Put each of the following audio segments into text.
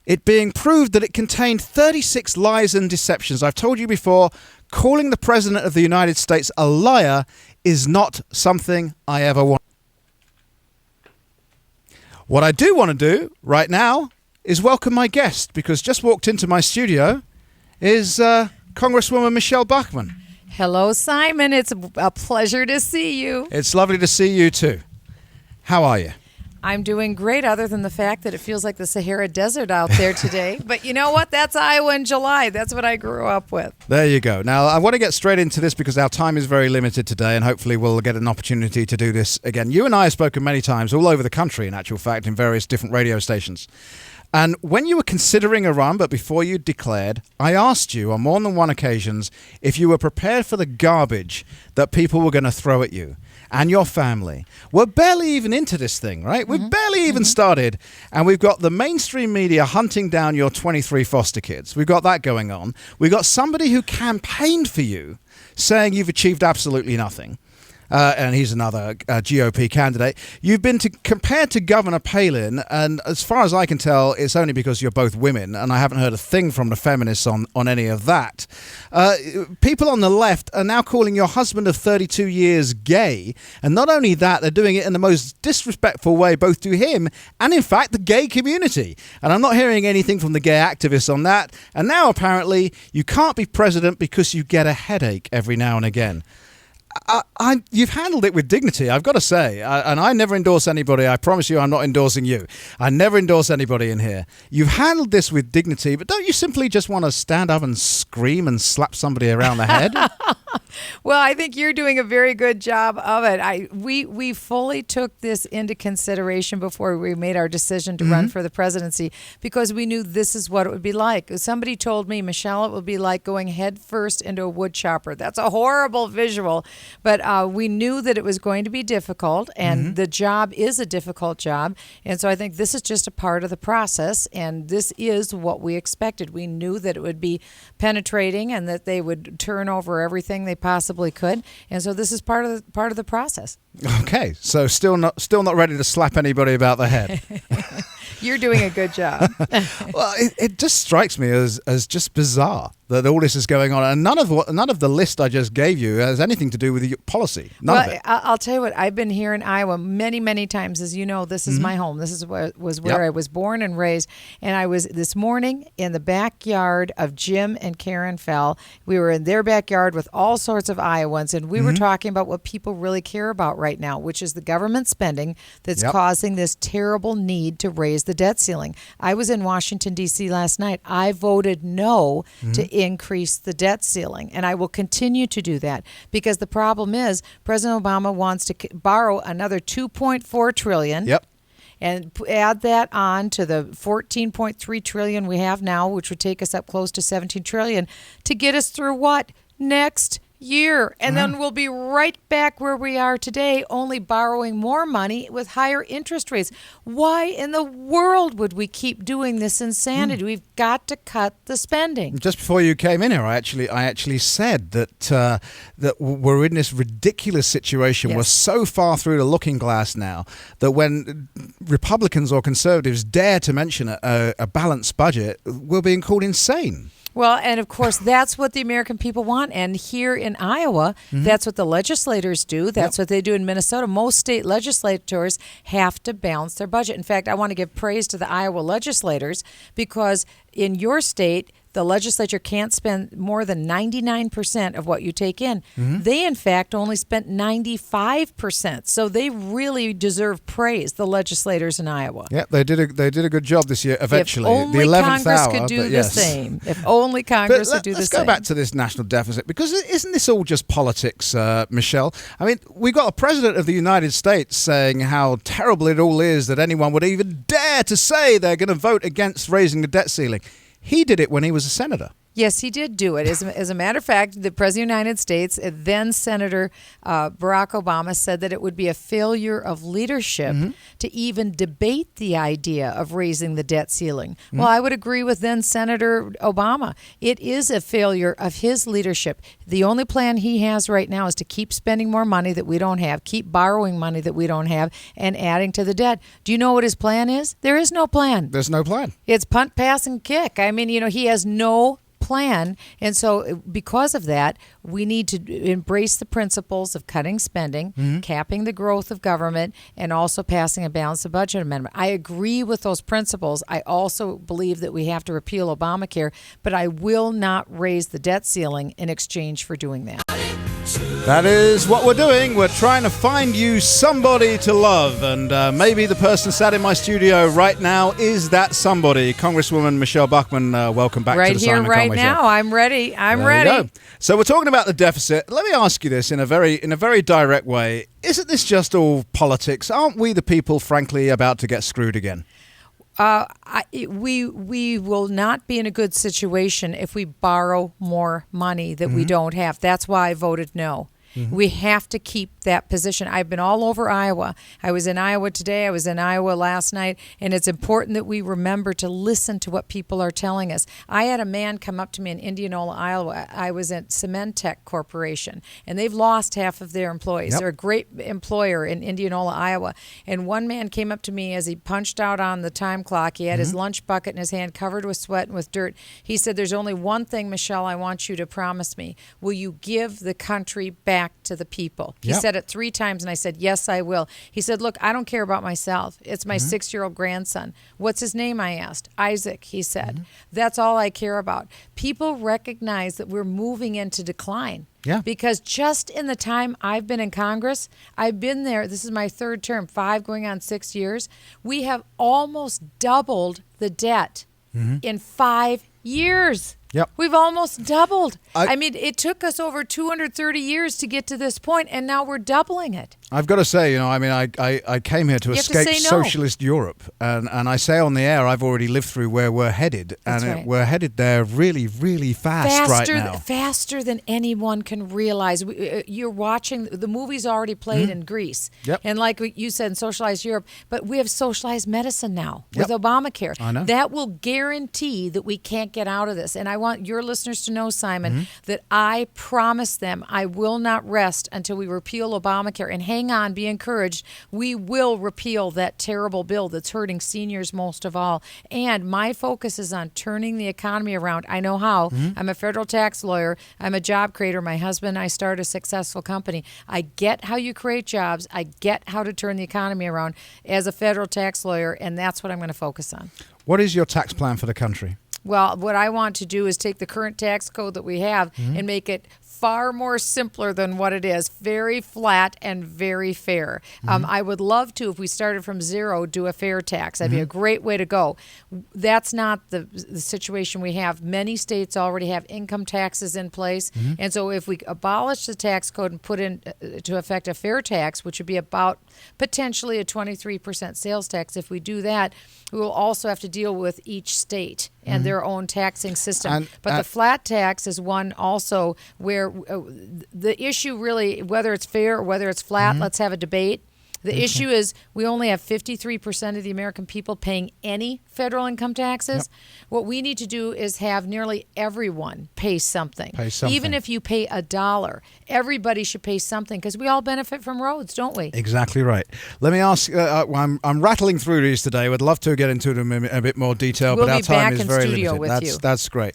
it being proved that it contained 36 lies and deceptions. I've told you before, calling the President of the United States a liar is not something I ever want. What I do want to do right now is welcome my guest, because just walked into my studio is Congresswoman Michele Bachmann. Hello, Simon. It's a pleasure to see you. It's lovely to see you too. How are you? I'm doing great, other than the fact that it feels like the Sahara Desert out there today. But you know what? That's Iowa in July. That's what I grew up with. There you go. Now, I want to get straight into this because our time is very limited today, and hopefully we'll get an opportunity to do this again. You and I have spoken many times all over the country, in actual fact, in various different radio stations. And when you were considering a run, but before you declared, I asked you on more than one occasions if you were prepared for the garbage that people were going to throw at you and your family. We're barely even into this thing, right? We've barely even started, and we've got the mainstream media hunting down your 23 foster kids. We've got that going on. We've got somebody who campaigned for you saying you've achieved absolutely nothing. And he's another GOP candidate. You've been compared to Governor Palin, and as far as I can tell, it's only because you're both women, and I haven't heard a thing from the feminists on any of that. People on the left are now calling your husband of 32 years gay, and not only that, they're doing it in the most disrespectful way, both to him and, in fact, the gay community. And I'm not hearing anything from the gay activists on that. And now, apparently, you can't be president because you get a headache every now and again. You've handled it with dignity, I've got to say, and I never endorse anybody. I promise you I'm not endorsing you. I never endorse anybody in here. You've handled this with dignity, but don't you simply just want to stand up and scream and slap somebody around the head? Well, I think you're doing a very good job of it. We fully took this into consideration before we made our decision to run for the presidency, because we knew this is what it would be like. Somebody told me, Michelle, it would be like going head first into a wood chopper. That's a horrible visual. But we knew that it was going to be difficult, and the job is a difficult job. And so I think this is just a part of the process, and this is what we expected. We knew that it would be penetrating and that they would turn over everything they possibly could. And so this is part of the process. Okay, so still not ready to slap anybody about the head. You're doing a good job. Well, it just strikes me as just bizarre that all this is going on, and none of the list I just gave you has anything to do with your policy. None of it. I'll tell you what. I've been here in Iowa many, many times. As you know, this is my home. This is where I was born and raised. And I was this morning in the backyard of Jim and Karen Fell. We were in their backyard with all sorts of Iowans, and we were talking about what people really care about right now, which is the government spending that's causing this terrible need to raise the debt ceiling. I was in Washington, D.C. last night. I voted no to increase the debt ceiling, and I will continue to do that, because the problem is President Obama wants to borrow another $2.4 trillion. And add that on to the $14.3 trillion we have now, which would take us up close to $17 trillion, to get us through what? Next year. And then we'll be right back where we are today, only borrowing more money with higher interest rates. Why in the world would we keep doing this insanity? We've got to cut the spending. Just before you came in here, I actually said that we're in this ridiculous situation. We're so far through the looking glass now that when Republicans or conservatives dare to mention a balanced budget, we're being called insane. Well, and of course, that's what the American people want. And here in Iowa, that's what the legislators do. That's what they do in Minnesota. Most state legislators have to balance their budget. In fact, I want to give praise to the Iowa legislators, because in your state, the legislature can't spend more than 99% of what you take in. They, in fact, only spent 95%. So they really deserve praise, the legislators in Iowa. Yeah, they did a good job this year, eventually. If only the 11th Congress hour, could do the same. If only Congress would do the same. Let's go back to this national deficit, because isn't this all just politics, Michelle? I mean, we got a president of the United States saying how terrible it all is that anyone would even dare to say they're going to vote against raising the debt ceiling. He did it when he was a senator. Yes, he did do it. As a matter of fact, the President of the United States, then Senator Barack Obama, said that it would be a failure of leadership to even debate the idea of raising the debt ceiling. Well, I would agree with then Senator Obama. It is a failure of his leadership. The only plan he has right now is to keep spending more money that we don't have, keep borrowing money that we don't have, and adding to the debt. Do you know what his plan is? There is no plan. There's no plan. It's punt, pass, and kick. I mean, he has no plan. And so because of that, we need to embrace the principles of cutting spending, capping the growth of government, and also passing a balanced budget amendment. I agree with those principles. I also believe that we have to repeal Obamacare, but I will not raise the debt ceiling in exchange for doing that. That is what we're doing. We're trying to find you somebody to love. And maybe the person sat in my studio right now is that somebody. Congresswoman Michele Bachmann, welcome back to the Simon Conway Show. Right here, right now. I'm ready. I'm ready. You go. So we're talking about the deficit. Let me ask you this in a very direct way. Isn't this just all politics? Aren't we the people, frankly, about to get screwed again? We will not be in a good situation if we borrow more money that we don't have. That's why I voted no. We have to keep that position. I've been all over Iowa. I was in Iowa today. I was in Iowa last night. And it's important that we remember to listen to what people are telling us. I had a man come up to me in Indianola, Iowa. I was at Cementech Corporation, and they've lost half of their employees. Yep. They're a great employer in Indianola, Iowa. And one man came up to me as he punched out on the time clock. He had his lunch bucket in his hand, covered with sweat and with dirt. He said, "There's only one thing, Michele, I want you to promise me. Will you give the country back to the people?" He said it 3 times, and I said, "Yes, I will." He said, "Look, I don't care about myself. It's my 6-year-old grandson." "What's his name?" I asked. "Isaac," he said. "That's all I care about." People recognize that we're moving into decline. Yeah. Because just in the time I've been in Congress, I've been there, this is my 3rd term, 5 going on 6 years, we have almost doubled the debt in 5 years. Yep. We've almost doubled. I mean, it took us over 230 years to get to this point, and now we're doubling it. I've got to say, I came here to escape socialist Europe. And I say on the air, I've already lived through where we're headed. That's right. We're headed there really, really fast right now. Faster than anyone can realize. You're watching, the movie's already played in Greece. Yep. And like you said, in socialized Europe. But we have socialized medicine now with Obamacare. I know. That will guarantee that we can't get out of this. And I want your listeners to know, Simon, that I promise them I will not rest until we repeal Obamacare. And hang on, be encouraged. We will repeal that terrible bill that's hurting seniors most of all. And my focus is on turning the economy around. I know how. I'm a federal tax lawyer. I'm a job creator. My husband and I started a successful company. I get how you create jobs. I get how to turn the economy around as a federal tax lawyer, and that's what I'm going to focus on. What is your tax plan for the country? Well, what I want to do is take the current tax code that we have and make it far more simpler than what it is. Very flat and very fair. I would love to, if we started from zero, do a fair tax. That'd be a great way to go. That's not the situation we have. Many states already have income taxes in place. And so if we abolish the tax code and put into effect a fair tax, which would be about potentially a 23% sales tax, if we do that, we will also have to deal with each state and their own taxing system. But the flat tax is one also where the issue really, whether it's fair or whether it's flat, let's have a debate. The issue is we only have 53% of the American people paying any federal income taxes. What we need to do is have nearly everyone pay something. Even if you pay $1, everybody should pay something because we all benefit from roads, don't we? Exactly right. Let me ask, I'm rattling through these today. Would love to get into them in a bit more detail, but our time is very limited. That's great.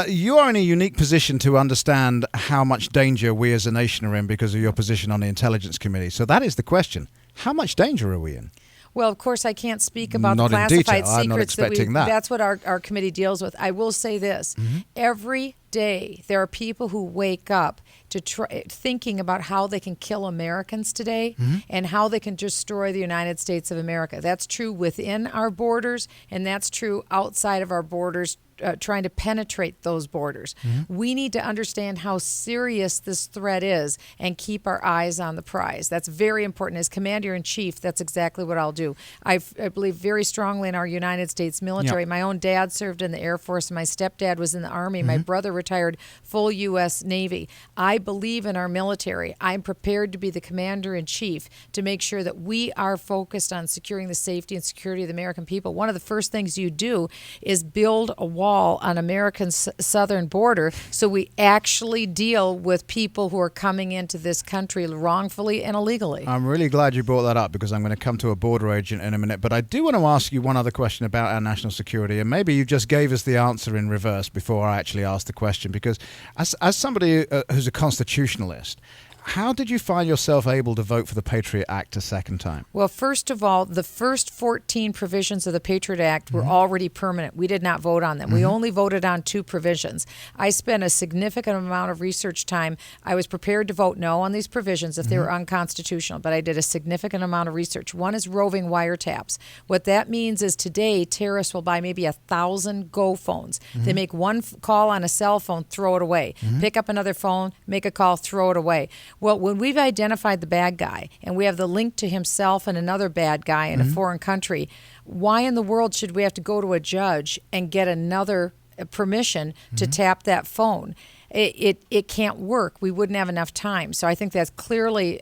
You are in a unique position to understand how much danger we as a nation are in because of your position on the Intelligence Committee. So that is the question. How much danger are we in? Well, of course, I can't speak about Not the in detail. classified I'm not secrets. expecting that. That's what our committee deals with. I will say this. Every day, there are people who wake up to thinking about how they can kill Americans today and how they can destroy the United States of America. That's true within our borders, and that's true outside of our borders, trying to penetrate those borders. We need to understand how serious this threat is and keep our eyes on the prize. That's very important. As Commander-in-Chief, that's exactly what I'll do. I believe very strongly in our United States military. My own dad served in the Air Force. My stepdad was in the Army. My brother retired full U.S. Navy. I believe in our military. I'm prepared to be the Commander-in-Chief to make sure that we are focused on securing the safety and security of the American people. One of the first things you do is build a wall on America's southern border so we actually deal with people who are coming into this country wrongfully and illegally. I'm really glad you brought that up because I'm going to come to a border agent in a minute. But I do want to ask you one other question about our national security, and maybe you just gave us the answer in reverse before I actually asked the question, because as somebody who's a constitutionalist, how did you find yourself able to vote for the Patriot Act a second time? Well, first of all, the first 14 provisions of the Patriot Act were already permanent. We did not vote on them. We only voted on 2 provisions. I spent a significant amount of research time. I was prepared to vote no on these provisions if they were unconstitutional, but I did a significant amount of research. One is roving wiretaps. What that means is today terrorists will buy maybe 1,000 Go phones. They make one call on a cell phone, throw it away. Pick up another phone, make a call, throw it away. Well, when we've identified the bad guy and we have the link to himself and another bad guy in a foreign country, why in the world should we have to go to a judge and get another permission to tap that phone? It can't work. We wouldn't have enough time. So I think that's clearly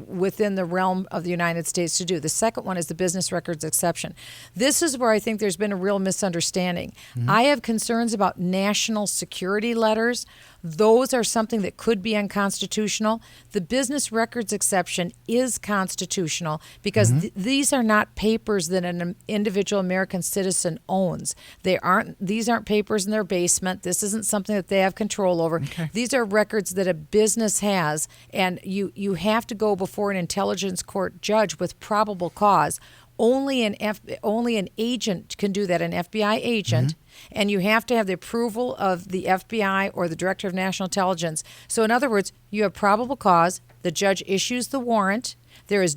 within the realm of the United States to do. The second one is the business records exception. This is where I think there's been a real misunderstanding. I have concerns about national security letters. Those are something that could be unconstitutional. The business records exception is constitutional because these are not papers that an individual American citizen owns. These aren't papers in their basement. This isn't something that they have control over. Okay. These are records that a business has, and you have to go before an intelligence court judge with probable cause. Only an agent can do that, an FBI agent, and you have to have the approval of the FBI or the Director of National Intelligence. So in other words, you have probable cause, the judge issues the warrant, there is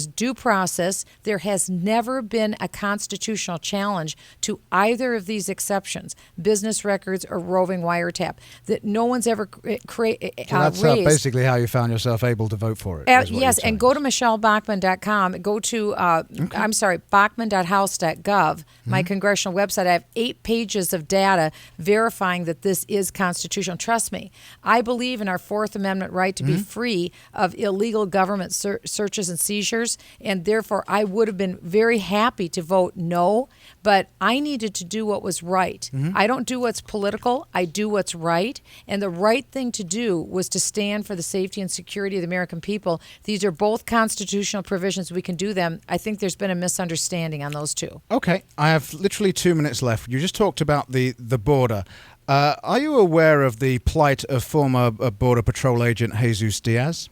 due process. There has never been a constitutional challenge to either of these exceptions, business records or roving wiretap, that no one's ever raised. That's basically how you found yourself able to vote for it. Yes, and go to MichelleBachmann.com. Go to, Bachmann.house.gov, my congressional website. I have 8 pages of data verifying that this is constitutional. Trust me, I believe in our Fourth Amendment right to be free of illegal government searches and seizures, and therefore I would have been very happy to vote no, but I needed to do what was right. I don't do what's political, I do what's right, and the right thing to do was to stand for the safety and security of the American people. These are both constitutional provisions. We can do them. I think there's been a misunderstanding on those two. Okay, I have literally 2 minutes left. You just talked about the border. Are you aware of the plight of former Border Patrol agent Jesus Diaz?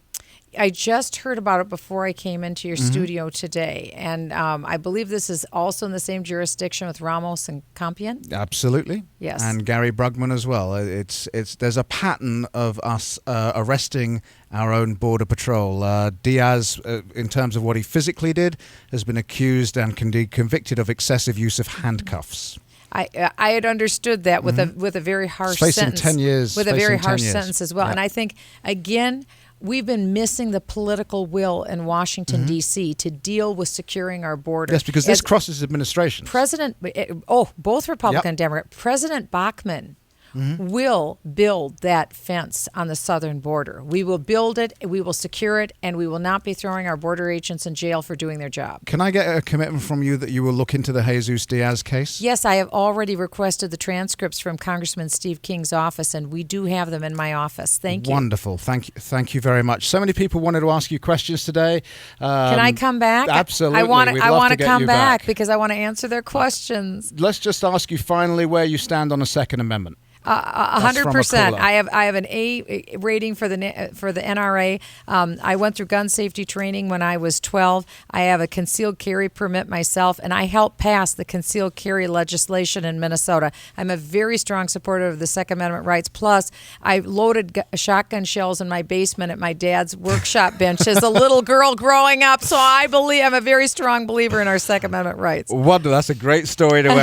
I just heard about it before I came into your studio today, and I believe this is also in the same jurisdiction with Ramos and Campion. Absolutely. Yes. And Gary Brugman as well. There's a pattern of us arresting our own Border Patrol. Diaz, in terms of what he physically did, has been accused and convicted of excessive use of handcuffs. I had understood that with a very harsh sentence. 10 years. With a very harsh sentence as well. Yeah. And I think, again, we've been missing the political will in Washington, D.C. to deal with securing our border. Yes, because this crosses administrations. Both Republican and Democrat. President Bachmann will build that fence on the southern border. We will build it, we will secure it, and we will not be throwing our border agents in jail for doing their job. Can I get a commitment from you that you will look into the Jesus Diaz case? Yes, I have already requested the transcripts from Congressman Steve King's office, and we do have them in my office. Thank you. Wonderful. Thank you very much. So many people wanted to ask you questions today. Can I come back? Absolutely. I want to come back because I want to answer their questions. Let's just ask you finally where you stand on the Second Amendment. 100%. I have an A rating for the NRA. I went through gun safety training when I was 12. I have a concealed carry permit myself, and I helped pass the concealed carry legislation in Minnesota. I'm a very strong supporter of the Second Amendment rights. Plus, I loaded shotgun shells in my basement at my dad's workshop bench as a little girl growing up. So I'm a very strong believer in our Second Amendment rights. Wonderful. That's a great story to end.